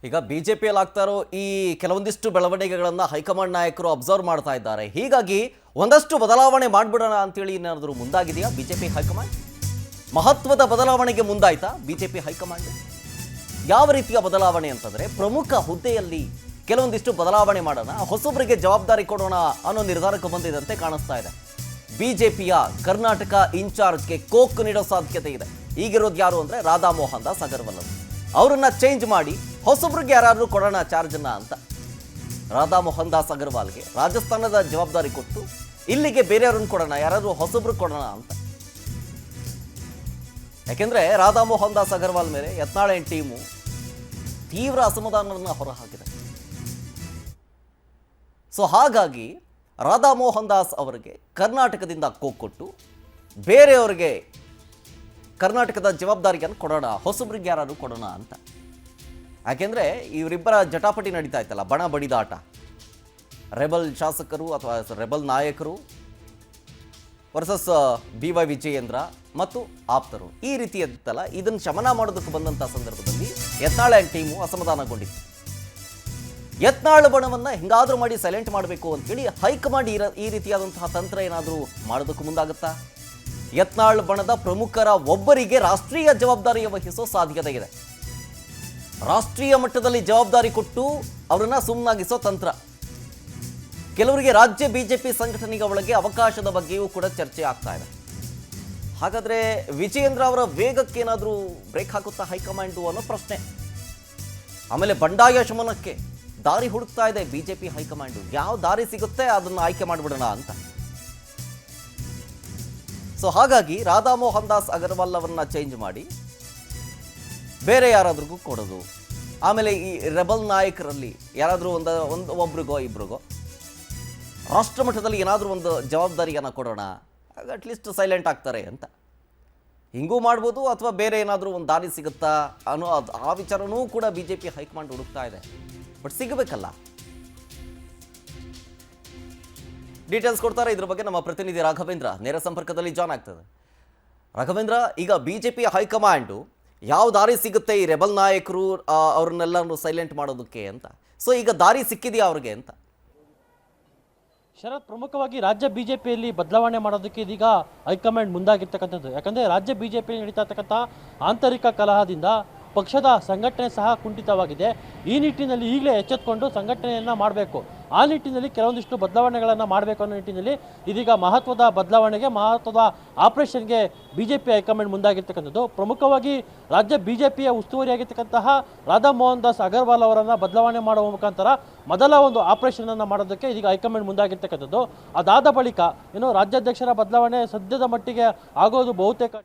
ಈಗ ಬಿಜೆಪಿಯಲ್ಲಿ ಆಗ್ತಾ ಇರೋ ಈ ಕೆಲವೊಂದಿಷ್ಟು ಬೆಳವಣಿಗೆಗಳನ್ನು ಹೈಕಮಾಂಡ್ ನಾಯಕರು ಅಬ್ಸರ್ವ್ ಮಾಡ್ತಾ ಇದ್ದಾರೆ. ಹೀಗಾಗಿ ಒಂದಷ್ಟು ಬದಲಾವಣೆ ಮಾಡಿಬಿಡೋಣ ಅಂತೇಳಿ ಏನಾದರೂ ಮುಂದಾಗಿದೆಯಾ ಬಿಜೆಪಿ ಹೈಕಮಾಂಡ್? ಮಹತ್ವದ ಬದಲಾವಣೆಗೆ ಮುಂದಾಯ್ತಾ ಬಿಜೆಪಿ ಹೈಕಮಾಂಡ್? ಯಾವ ರೀತಿಯ ಬದಲಾವಣೆ ಅಂತಂದರೆ, ಪ್ರಮುಖ ಹುದ್ದೆಯಲ್ಲಿ ಕೆಲವೊಂದಿಷ್ಟು ಬದಲಾವಣೆ ಮಾಡೋಣ, ಹೊಸಬರಿಗೆ ಜವಾಬ್ದಾರಿ ಕೊಡೋಣ ಅನ್ನೋ ನಿರ್ಧಾರಕ್ಕೆ ಬಂದಿದಂತೆ ಕಾಣಿಸ್ತಾ ಇದೆ. ಬಿಜೆಪಿಯ ಕರ್ನಾಟಕ ಇನ್ಚಾರ್ಜ್ಗೆ ಕೋಕ್ ನೀಡೋ ಸಾಧ್ಯತೆ ಇದೆ. ಈಗಿರೋದು ಯಾರು ಅಂದರೆ ರಾಧಾ ಮೋಹನ್ ದಾಸ್ ಅಗರ್ವಾಲ್ ಅವರು. ಅವರನ್ನ ಚೇಂಜ್ ಮಾಡಿ ಹೊಸಬ್ರಿಗೆ ಯಾರಾದರೂ ಕೊಡೋಣ ಚಾರ್ಜನ್ನ ಅಂತ ರಾಧಾ ಮೋಹನ್ ದಾಸ್ ಅಗರ್ವಾಲ್ಗೆ ರಾಜಸ್ಥಾನದ ಜವಾಬ್ದಾರಿ ಕೊಟ್ಟು ಇಲ್ಲಿಗೆ ಬೇರೆಯವ್ರನ್ನ ಕೊಡೋಣ, ಯಾರಾದರೂ ಹೊಸಬ್ರು ಕೊಡೋಣ ಅಂತ. ಯಾಕೆಂದ್ರೆ ರಾಧಾ ಮೋಹನ್ ದಾಸ್ ಅಗರ್ವಾಲ್ ಮೇಲೆ ಯತ್ನಾಳ್ ಟೀಮು ತೀವ್ರ ಅಸಮಾಧಾನವನ್ನು ಹೊರಹಾಕಿದೆ. ಸೊ ಹಾಗಾಗಿ ರಾಧಾ ಮೋಹನ್ ದಾಸ್ ಅವರಿಗೆ ಕರ್ನಾಟಕದಿಂದ ಕೊಟ್ಟು ಬೇರೆಯವರಿಗೆ ಕರ್ನಾಟಕದ ಜವಾಬ್ದಾರಿಯನ್ನು ಕೊಡೋಣ, ಹೊಸಬ್ರಿಗೆ ಯಾರಾದರೂ ಕೊಡೋಣ ಅಂತ. ಯಾಕೆಂದರೆ ಇವರಿಬ್ಬರ ಜಟಾಪಟಿ ನಡೀತಾ ಇತ್ತಲ್ಲ, ಬಣ ಬಡಿದಾಟ, ರೆಬಲ್ ಶಾಸಕರು ಅಥವಾ ರೆಬಲ್ ನಾಯಕರು ವರ್ಸಸ್ BY ವಿಜಯೇಂದ್ರ ಮತ್ತು ಆಪ್ತರು, ಈ ರೀತಿ ಇತ್ತಲ್ಲ. ಇದನ್ನು ಶಮನ ಮಾಡೋದಕ್ಕೆ ಬಂದಂಥ ಸಂದರ್ಭದಲ್ಲಿ ಯತ್ನಾಳ್ ಟೀಮು ಅಸಮಾಧಾನಗೊಂಡಿತ್ತು. ಯತ್ನಾಳ್ ಬಣವನ್ನು ಹೆಂಗಾದರೂ ಮಾಡಿ ಸೈಲೆಂಟ್ ಮಾಡಬೇಕು ಅಂತೇಳಿ ಹೈಕಮಾಂಡ್ ಈ ರೀತಿಯಾದಂತಹ ತಂತ್ರ ಏನಾದರೂ ಮಾಡೋದಕ್ಕೆ ಮುಂದಾಗುತ್ತಾ? ಯತ್ನಾಳ್ ಬಣದ ಪ್ರಮುಖರ ಒಬ್ಬರಿಗೆ ರಾಷ್ಟ್ರೀಯ ಜವಾಬ್ದಾರಿ ವಹಿಸೋ ಸಾಧ್ಯತೆ ಇದೆ. ರಾಷ್ಟ್ರೀಯ ಮಟ್ಟದಲ್ಲಿ ಜವಾಬ್ದಾರಿ ಕೊಟ್ಟು ಅವರನ್ನ ಸುಮ್ಮನಾಗಿಸೋ ತಂತ್ರ. ಕೆಲವರಿಗೆ ರಾಜ್ಯ ಬಿಜೆಪಿ ಸಂಘಟನೆಗೆ ಒಳಗೆ ಅವಕಾಶದ ಬಗ್ಗೆಯೂ ಕೂಡ ಚರ್ಚೆ ಆಗ್ತಾ ಇದೆ. ಹಾಗಾದ್ರೆ ವಿಜಯೇಂದ್ರ ಅವರ ವೇಗಕ್ಕೆ ಏನಾದರೂ ಬ್ರೇಕ್ ಹಾಕುತ್ತಾ ಹೈಕಮಾಂಡ್ ಅನ್ನೋ ಪ್ರಶ್ನೆ. ಆಮೇಲೆ ಬಂಡಾಯ ಶಮನಕ್ಕೆ ದಾರಿ ಹುಡುಕ್ತಾ ಇದೆ ಬಿಜೆಪಿ ಹೈಕಮಾಂಡ್. ಯಾವ ದಾರಿ ಸಿಗುತ್ತೆ ಅದನ್ನು ಆಯ್ಕೆ ಮಾಡಿಬಿಡೋಣ ಅಂತ. ಸೊ ಹಾಗಾಗಿ ರಾಧಾ ಮೋಹನ್ ದಾಸ್ ಅಗರ್ವಾಲ್ ಅವರನ್ನ ಚೇಂಜ್ ಮಾಡಿ ಬೇರೆ ಯಾರಾದ್ರಿಗೂ ಕೊಡೋದು. ಆಮೇಲೆ ಈ ರೆಬಲ್ ನಾಯಕರಲ್ಲಿ ಯಾರಾದರೂ ಒಬ್ರಿಗೋ ಇಬ್ರಿಗೋ ರಾಷ್ಟ್ರ ಮಟ್ಟದಲ್ಲಿ ಏನಾದರೂ ಒಂದು ಜವಾಬ್ದಾರಿಯನ್ನು ಕೊಡೋಣ, ಅಟ್ಲೀಸ್ಟ್ ಸೈಲೆಂಟ್ ಆಗ್ತಾರೆ ಅಂತ. ಹಿಂಗೂ ಮಾಡ್ಬೋದು, ಅಥವಾ ಬೇರೆ ಏನಾದರೂ ಒಂದು ದಾರಿ ಸಿಗುತ್ತಾ ಅನ್ನೋ ಆ ವಿಚಾರನೂ ಕೂಡ ಬಿಜೆಪಿ ಹೈಕಮಾಂಡ್ ಹುಡುಕ್ತಾ ಇದೆ. ಬಟ್ ಸಿಗಬೇಕಲ್ಲ. ಡೀಟೇಲ್ಸ್ ಕೊಡ್ತಾರೆ ಇದ್ರ ಬಗ್ಗೆ ನಮ್ಮ ಪ್ರತಿನಿಧಿ ರಾಘವೇಂದ್ರ ನೇರ ಸಂಪರ್ಕದಲ್ಲಿ ಜಾಯ್ನ್ ಆಗ್ತದೆ. ರಾಘವೇಂದ್ರ, ಈಗ ಬಿಜೆಪಿ ಹೈಕಮಾಂಡು ಯಾವ ದಾರಿ ಸಿಗುತ್ತೆ ಈ ರೆಬಲ್ ನಾಯಕರು ಅವ್ರನ್ನೆಲ್ಲರೂ ಸೈಲೆಂಟ್ ಮಾಡೋದಕ್ಕೆ ಅಂತ? ಸೊ ಈಗ ದಾರಿ ಸಿಕ್ಕಿದೆಯಾ ಅವ್ರಿಗೆ ಅಂತ? ಶರತ್, ಪ್ರಮುಖವಾಗಿ ರಾಜ್ಯ ಬಿಜೆಪಿಯಲ್ಲಿ ಬದಲಾವಣೆ ಮಾಡೋದಕ್ಕೆ ಇದೀಗ ಹೈಕಮಾಂಡ್ ಮುಂದಾಗಿರ್ತಕ್ಕಂಥದ್ದು. ಯಾಕಂದರೆ ರಾಜ್ಯ ಬಿಜೆಪಿ ನಡೀತಾ ಇರ್ತಕ್ಕಂಥ ಆಂತರಿಕ ಕಲಹದಿಂದ ಪಕ್ಷದ ಸಂಘಟನೆ ಸಹ ಕುಂಠಿತವಾಗಿದೆ. ಈ ನಿಟ್ಟಿನಲ್ಲಿ ಈಗಲೇ ಎಚ್ಚೆತ್ತುಕೊಂಡು ಸಂಘಟನೆಯನ್ನು ಮಾಡಬೇಕು. ಆ ನಿಟ್ಟಿನಲ್ಲಿ ಕೆಲವೊಂದಿಷ್ಟು ಬದಲಾವಣೆಗಳನ್ನು ಮಾಡಬೇಕು ಅನ್ನೋ ನಿಟ್ಟಿನಲ್ಲಿ ಇದೀಗ ಮಹತ್ವದ ಬದಲಾವಣೆಗೆ, ಮಹತ್ವದ ಆಪರೇಷನ್ಗೆ ಬಿಜೆಪಿ ಹೈಕಮಾಂಡ್ ಮುಂದಾಗಿರ್ತಕ್ಕಂಥದ್ದು. ಪ್ರಮುಖವಾಗಿ ರಾಜ್ಯ ಬಿಜೆಪಿಯ ಉಸ್ತುವಾರಿಯಾಗಿರ್ತಕ್ಕಂತಹ ರಾಧಾ ಮೋಹನ್ ದಾಸ್ ಅಗರ್ವಾಲ್ ಅವರನ್ನು ಬದಲಾವಣೆ ಮಾಡುವ ಮುಖಾಂತರ ಮೊದಲ ಒಂದು ಆಪರೇಷನನ್ನು ಮಾಡೋದಕ್ಕೆ ಇದೀಗ ಹೈಕಮಾಂಡ್ ಮುಂದಾಗಿರ್ತಕ್ಕಂಥದ್ದು. ಅದಾದ ಬಳಿಕ ರಾಜ್ಯಾಧ್ಯಕ್ಷರ ಬದಲಾವಣೆ ಸದ್ಯದ ಮಟ್ಟಿಗೆ ಆಗೋದು ಬಹುತೇಕ